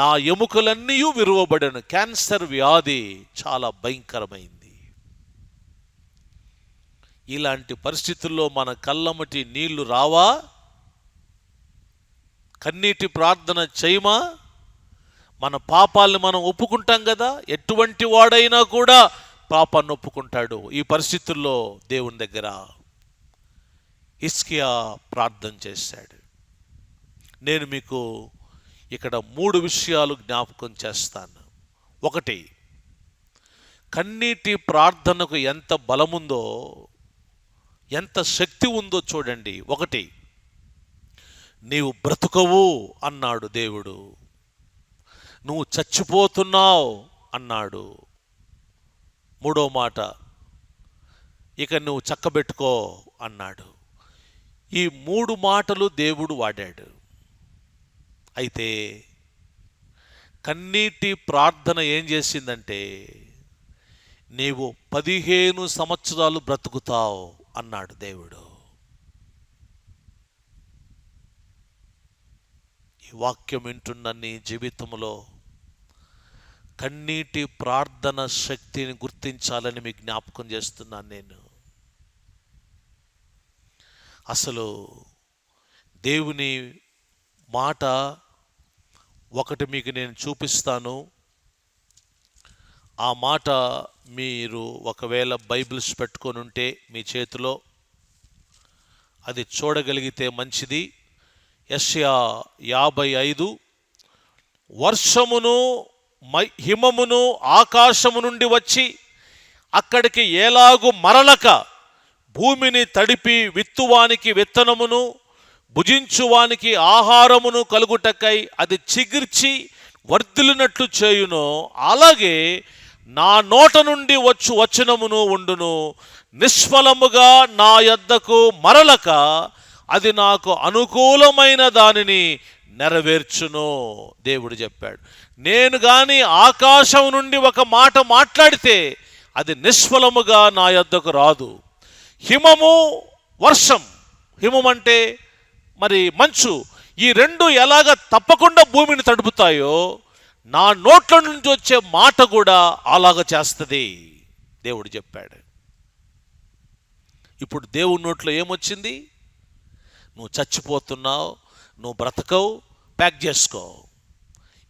నా ఎముకలన్నీ విరువబడను. క్యాన్సర్ వ్యాధి చాలా భయంకరమైంది. ఇలాంటి పరిస్థితుల్లో మన కళ్ళమటి నీళ్లు రావా? కన్నీటి ప్రార్థన చేయమా? మన పాపాలను మనం ఒప్పుకుంటాం కదా. ఎటువంటి వాడైనా కూడా పాపాన్ని ఒప్పుకుంటాడు. ఈ పరిస్థితుల్లో దేవుని దగ్గర హిజ్కియా ప్రార్థన చేశాడు. నేను మీకు ఇక్కడ 3 విషయాలు జ్ఞాపకం చేస్తాను. ఒకటి, కన్నీటి ప్రార్థనకు ఎంత బలముందో, ఎంత శక్తి ఉందో చూడండి. ఒకటి, నీవు బ్రతుకవు అన్నాడు దేవుడు. నువ్వు చచ్చిపోతున్నావు అన్నాడు. 3వ మాట, ఇక నువ్వు చక్కబెట్టుకో అన్నాడు. ఈ 3 మాటలు దేవుడు వాడాడు. అయితే కన్నీటి ప్రార్థన ఏం చేసిందంటే, నీవు 15 సంవత్సరాలు బ్రతుకుతావు అన్నాడు దేవుడు. ఈ వాక్యం వింటున్న నీ జీవితంలో కన్నీటి ప్రార్థన శక్తిని గుర్తించాలని మీకు జ్ఞాపకం చేస్తున్నాను నేను. అసలు దేవుని మాట ఒకటి మీకు నేను చూపిస్తాను. ఆ మాట మీరు ఒకవేళ బైబిల్స్ పెట్టుకొని ఉంటే మీ చేతిలో అది చూడగలిగితే మంచిది. యెషయా 55, వర్షమును హిమమును ఆకాశము నుండి వచ్చి అక్కడికి ఏలాగు మరలక భూమిని తడిపి విత్తువానికి విత్తనమును భుజించువానికి ఆహారమును కలుగుటకై అది చిగిర్చి వర్ధిల్లినట్లు చేయును, అలాగే నా నోట నుండి వచనమును ఉండును, నిష్ఫలముగా నా యొద్దకు మరలక అది నాకు అనుకూలమైన దానిని నెరవేర్చును. దేవుడు చెప్పాడు, నేను గాని ఆకాశం నుండి ఒక మాట మాట్లాడితే అది నిష్ఫలముగా నా యొద్దకు రాదు. హిమము, వర్షం, హిమం అంటే మరి మంచు, ఈ రెండు ఎలాగ తప్పకుండా భూమిని తడుపుతాయో నా నోట్ల నుంచి వచ్చే మాట కూడా అలాగ చేస్తుంది దేవుడు చెప్పాడు. ఇప్పుడు దేవుడి నోట్లో ఏమొచ్చింది? నువ్వు చచ్చిపోతున్నావు, నువ్వు బ్రతకవు, ప్యాక్ చేసుకో.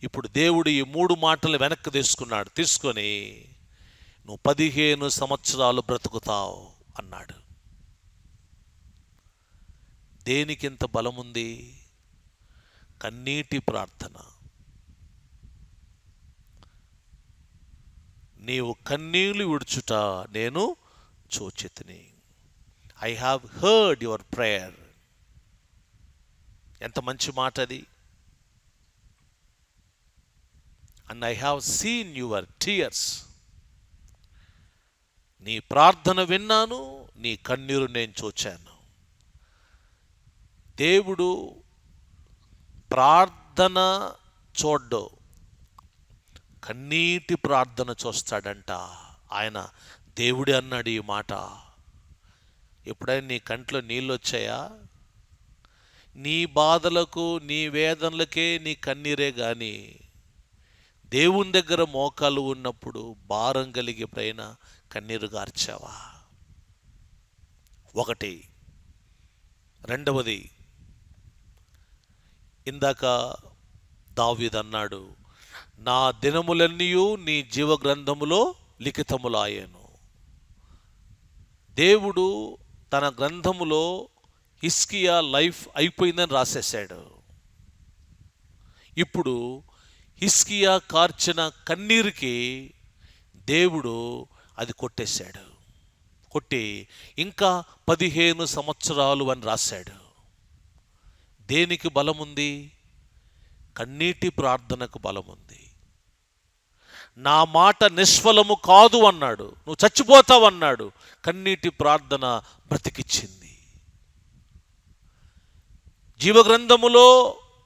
ఇప్పుడు దేవుడు ఈ 3 మాటలు వెనక్కి తీసుకొని నువ్వు 15 సంవత్సరాలు బ్రతుకుతావు అన్నాడు. దేనికింత బలముంది? కన్నీటి ప్రార్థన. నీవు కన్నీళ్లు విడుచుట నేను చూచితిని. I have heard your prayer. ఎంత మంచి మాట అది. And I have seen your tears. నీ ప్రార్థన విన్నాను, నీ కన్నీరు నేను చూచాను. దేవుడు ప్రార్థన చూడ్డు, కన్నీటి ప్రార్థన చూస్తాడంట. ఆయన దేవుడే అన్నాడు ఈ మాట. ఎప్పుడైనా నీ కంట్లో నీళ్ళు వచ్చాయా? నీ బాధలకు నీ వేదనలకే నీ కన్నీరే కానీ దేవుని దగ్గర మోకాలు ఉన్నప్పుడు భారం కలిగి ఎప్పుడైనా కన్నీరు గార్చావా? ఒకటి. రెండవది, ఇందాక దావీదు అన్నాడు, నా దినములన్నీయు నీ జీవ గ్రంథములో లిఖితములాయెను. దేవుడు తన గ్రంథములో హిజ్కియా లైఫ్ అయిపోయిందని రాసేశాడు. ఇప్పుడు హిజ్కియా కార్చిన కన్నీరుకి దేవుడు అది కొట్టేశాడు. కొట్టి ఇంకా 15 సంవత్సరాలు అని రాశాడు. దేనికి బలముంది? కన్నీటి ప్రార్థనకు బలముంది. నా మాట నిష్ఫలము కాదు అన్నాడు. నువ్వు చచ్చిపోతావు అన్నాడు. కన్నీటి ప్రార్థన బ్రతికిచ్చింది. జీవగ్రంథములో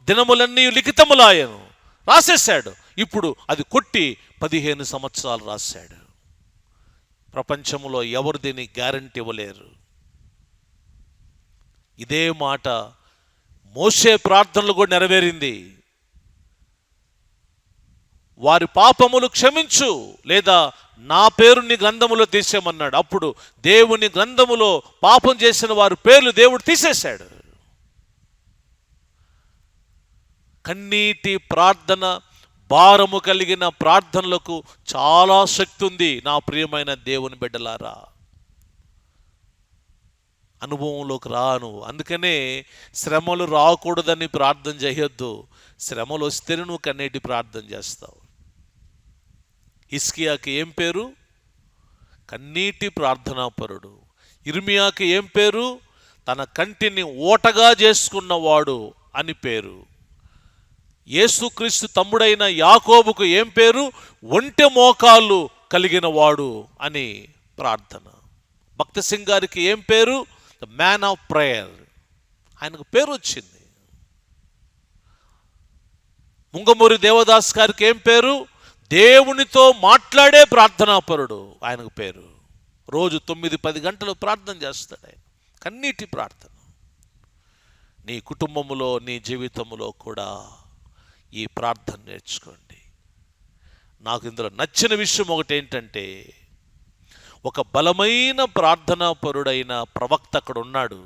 దినములన్నీ లిఖితములాయను రాసేశాడు. ఇప్పుడు అది కొట్టి 15 సంవత్సరాలు రాశాడు. ప్రపంచంలో ఎవరు దీన్ని గ్యారంటీ ఇవ్వలేరు. ఇదే మాట మోషే ప్రార్థనలు కూడా నెరవేరింది. వారి పాపములు క్షమించు, లేదా నా పేరు నీ గ్రంథములో తీసేయమన్నాడు. అప్పుడు దేవుని గ్రంథములో పాపం చేసిన వారి పేర్లు దేవుడు తీసేశాడు. కన్నీటి ప్రార్థన, భారము కలిగిన ప్రార్థనలకు చాలా శక్తి ఉంది. నా ప్రియమైన దేవుని బిడ్డలారా, అనుభవంలోకి రాను. అందుకనే శ్రమలు రాకూడదని ప్రార్థన చేయొద్దు. శ్రమలు వస్తేనే నువ్వు కన్నీటి ప్రార్థన చేస్తావు. హిజ్కియాకి ఏం పేరు? కన్నీటి ప్రార్థనాపరుడు. ఇర్మియాకి ఏం పేరు? తన కంటిని ఓటగా చేసుకున్నవాడు అని పేరు. యేసుక్రీస్తు తమ్ముడైన యాకోబుకు ఏం పేరు? ఒంటె మోకాళ్ళు కలిగిన వాడు అని ప్రార్థన. భక్త సింగ్ గారికి ఏం పేరు? The man of prayer. ఆయనకు పేరు వచ్చింది. ముంగమూరి దేవదాస్ గారికి ఏం పేరు? దేవునితో మాట్లాడే ప్రార్థనాపరుడు ఆయనకు పేరు. రోజు 9-10 గంటలు ప్రార్థన చేస్తాడు ఆయన. కన్నీటి ప్రార్థన. నీ కుటుంబంలో, నీ జీవితంలో కూడా ఈ ప్రార్థన నేర్చుకోండి. నాకు ఇందులో నచ్చిన విషయం ఒకటి ఏంటంటే, ఒక బలమైన ప్రార్థనాపరుడైన ప్రవక్త అక్కడ ఉన్నాడు.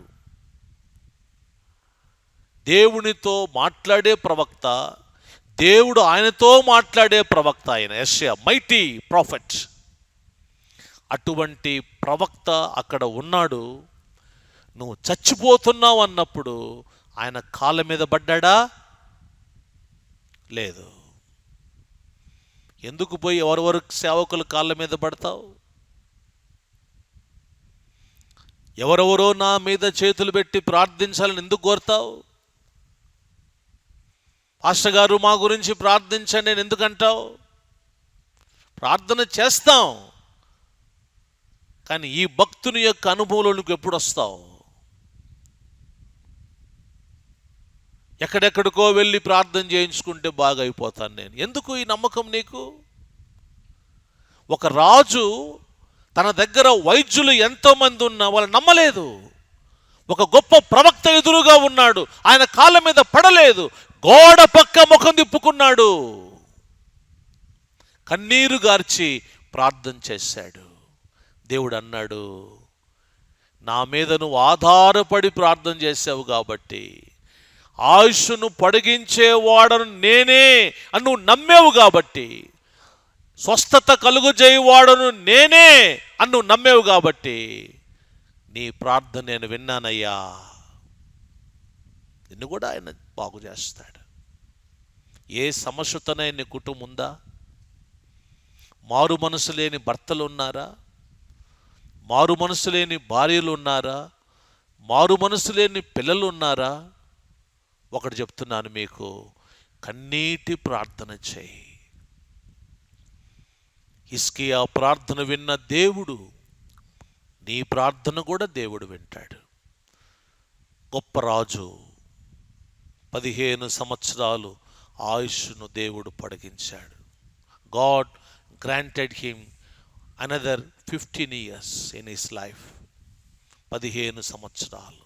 దేవునితో మాట్లాడే ప్రవక్త, దేవుడు ఆయనతో మాట్లాడే ప్రవక్త ఆయన యెషయా, మైటీ ప్రాఫెట్. అటువంటి ప్రవక్త అక్కడ ఉన్నాడు. నువ్వు చచ్చిపోతున్నావు అన్నప్పుడు ఆయన కాళ్ళ మీద పడ్డాడా? లేదు. ఎందుకు పోయి ఎవరెవరు సేవకుల కాళ్ళ మీద పడతావు? ఎవరెవరో నా మీద చేతులు పెట్టి ప్రార్థించాలని ఎందుకు కోరుతావు? పాస్టర్ గారు మా గురించి ప్రార్థించండి నేను ఎందుకంటావు? ప్రార్థన చేస్తాం, కానీ ఈ భక్తుని యొక్క అనుభవంలోకి ఎప్పుడు వస్తావు? ఎక్కడెక్కడికో వెళ్ళి ప్రార్థన చేయించుకుంటే బాగా అయిపోతాను నేను. ఎందుకు ఈ నమ్మకం నీకు? ఒక రాజు తన దగ్గర వైద్యులు ఎంతోమంది ఉన్నా వాళ్ళు నమ్మలేదు. ఒక గొప్ప ప్రవక్త ఎదురుగా ఉన్నాడు, ఆయన కాళ్ళ మీద పడలేదు, గోడ పక్క ముఖం తిప్పుకున్నాడు, కన్నీరు గార్చి ప్రార్థన చేశాడు. దేవుడు అన్నాడు, నా మీద నువ్వు ఆధారపడి ప్రార్థన చేసావు కాబట్టి, ఆయుష్ను పొడిగించేవాడను నేనే అని నువ్వు నమ్మేవు కాబట్టి, స్వస్థత కలుగుజేయవాడను నేనే అని నువ్వు నమ్మేవు కాబట్టి నీ ప్రార్థన నేను విన్నానయ్యా. నిన్ను కూడా ఆయన బాగు చేస్తాడు. ఏ సమస్యతోనే నీ కుటుంబం ఉందా? మారు మనసు లేని భర్తలు ఉన్నారా? మారు మనసు లేని భార్యలు ఉన్నారా? మారు మనసు లేని పిల్లలు ఉన్నారా? ఒకటి చెప్తున్నాను మీకు, కన్నీటి ప్రార్థన చేయి. హిజ్కియా ప్రార్థన విన్న దేవుడు నీ ప్రార్థన కూడా దేవుడు వింటాడు. గొప్ప రాజు 15 సంవత్సరాలు ఆయుష్ను దేవుడు పొడిగించాడు. God granted him another 15 years in his life. 15 సంవత్సరాలు.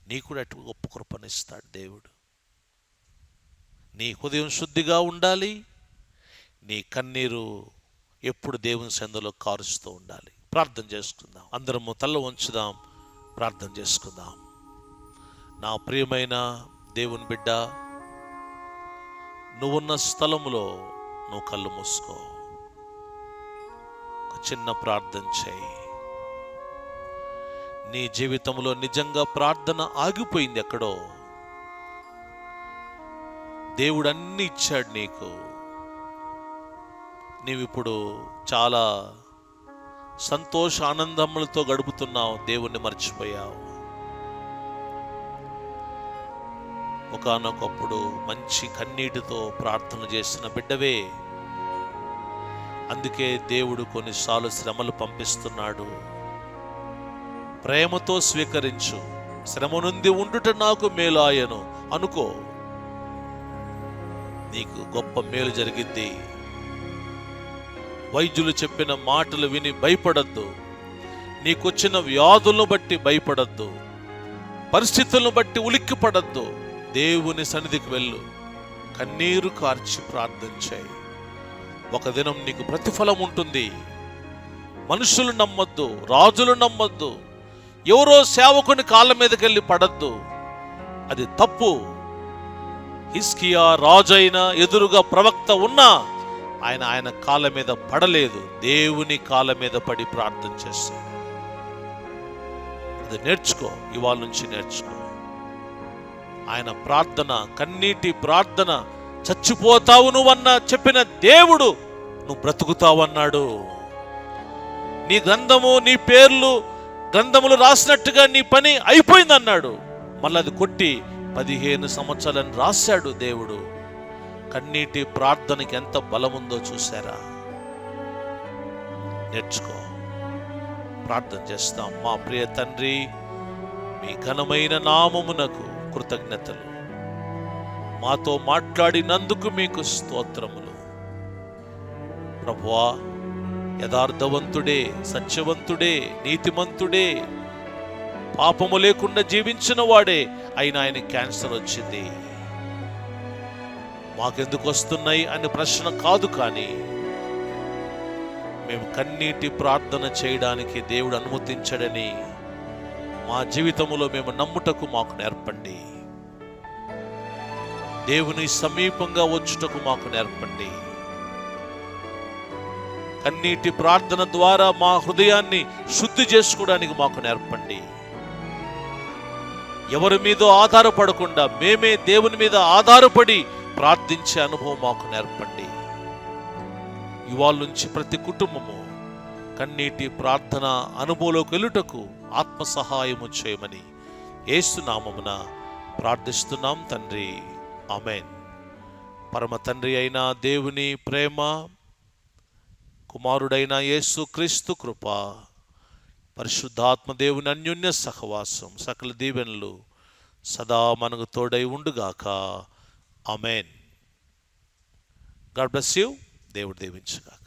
నీ కూడా అటు గొప్ప కృపనిస్తాడు దేవుడు. నీ హృదయం శుద్ధిగా ఉండాలి. నీ కన్నీరు ఎప్పుడు దేవుని సందులో కారుస్తూ ఉండాలి. ప్రార్థన చేసుకుందాం. అందరము తల్ల వంచుదాం, ప్రార్థన చేసుకుందాం. నా ప్రియమైన దేవుని బిడ్డ, నువ్వున్న స్థలములో నువ్వు కళ్ళు మూసుకో, ఒక చిన్న ప్రార్థన చేయి. నీ జీవితంలో నిజంగా ప్రార్థన ఆగిపోయింది ఎక్కడో. దేవుడు అన్ని ఇచ్చాడు నీకు. నీవిప్పుడు చాలా సంతోష ఆనందములతో గడుపుతున్నావు, దేవుణ్ణి మర్చిపోయావు. ఒకానొకప్పుడు మంచి కన్నీటితో ప్రార్థన చేసిన బిడ్డవే. అందుకే దేవుడు కొన్నిసార్లు శ్రమలు పంపిస్తున్నాడు. ప్రేమతో స్వీకరించు. శ్రమ నుండి ఉండుట నాకు మేలాయను అనుకో, నీకు గొప్ప మేలు జరిగిద్ది. వైద్యులు చెప్పిన మాటలు విని భయపడద్దు. నీకొచ్చిన వ్యాధులను బట్టి భయపడద్దు. పరిస్థితులను బట్టి ఉలిక్కి పడద్దు. దేవుని సన్నిధికి వెళ్ళు, కన్నీరు కార్చి ప్రార్థన చేయి. ఒక దినం నీకు ప్రతిఫలం ఉంటుంది. మనుషులు నమ్మొద్దు, రాజులు నమ్మొద్దు, ఎవరో సేవకుని కాళ్ళ మీదకి వెళ్ళి పడద్దు, అది తప్పు. హిజ్కియా రాజైన ఎదురుగా ప్రవక్త ఉన్నా ఆయన కాళ్ళ మీద పడలేదు, దేవుని కాళ్ళ మీద పడి ప్రార్థన చేశాడు. అది నేర్చుకో, ఇవాళ నుంచి నేర్చుకో. ఆయన ప్రార్థన, కన్నీటి ప్రార్థన, చచ్చిపోతావు నువ్వన్న చెప్పిన దేవుడు నువ్వు బ్రతుకుతావన్నాడు. నీ గ్రంథము, నీ పేర్లు గ్రంథములు రాసినట్టుగా నీ పని అయిపోయిందన్నాడు. మళ్ళీ అది కొట్టి 15 సంవత్సరాలను రాశాడు దేవుడు. కన్నీటి ప్రార్థనకి ఎంత బలముందో చూసారా? నేర్చుకో, ప్రార్థన చేస్తాం. మా ప్రియ తండ్రి, మీ ఘనమైన నామమునకు కృతజ్ఞతలు. మాతో మాట్లాడినందుకు మీకు స్తోత్రములు. ప్రభువా, యథార్థవంతుడే, సత్యవంతుడే, నీతిమంతుడే, పాపము లేకుండా జీవించిన వాడే అయినా ఆయన క్యాన్సర్ వచ్చింది. మాకెందుకు వస్తున్నాయి అనే ప్రశ్న కాదు, కానీ మేము కన్నీటి ప్రార్థన చేయడానికి దేవుడు అనుమతించడని మా జీవితంలో మేము నమ్ముటకు మాకు నేర్పండి. దేవుని సమీపంగా వచ్చుటకు మాకు నేర్పండి. కన్నీటి ప్రార్థన ద్వారా మా హృదయాన్ని శుద్ధి చేసుకోవడానికి మాకు నేర్పండి. ఎవరి మీద ఆధారపడకుండా మేమే దేవుని మీద ఆధారపడి ప్రార్థించే అనుభవం మాకు నేర్పండి. ఇవాళ నుంచి ప్రతి కుటుంబము కన్నీటి ప్రార్థన అనుభవంలోకి వెళ్ళుటకు ఆత్మ సహాయము చేయమని యేసు నామమున ప్రార్థిస్తున్నాం తండ్రి. ఆమేన్. పరమ తండ్రి అయిన దేవుని ప్రేమ, కుమారుడైన యేసు క్రీస్తు కృప, పరిశుద్ధాత్మ దేవుని అన్యోన్య సహవాసం, సకల దీవెనలు సదా మనకు తోడై ఉండుగాక. ఆమేన్. God bless you. దేవుడు దీవించుగాక.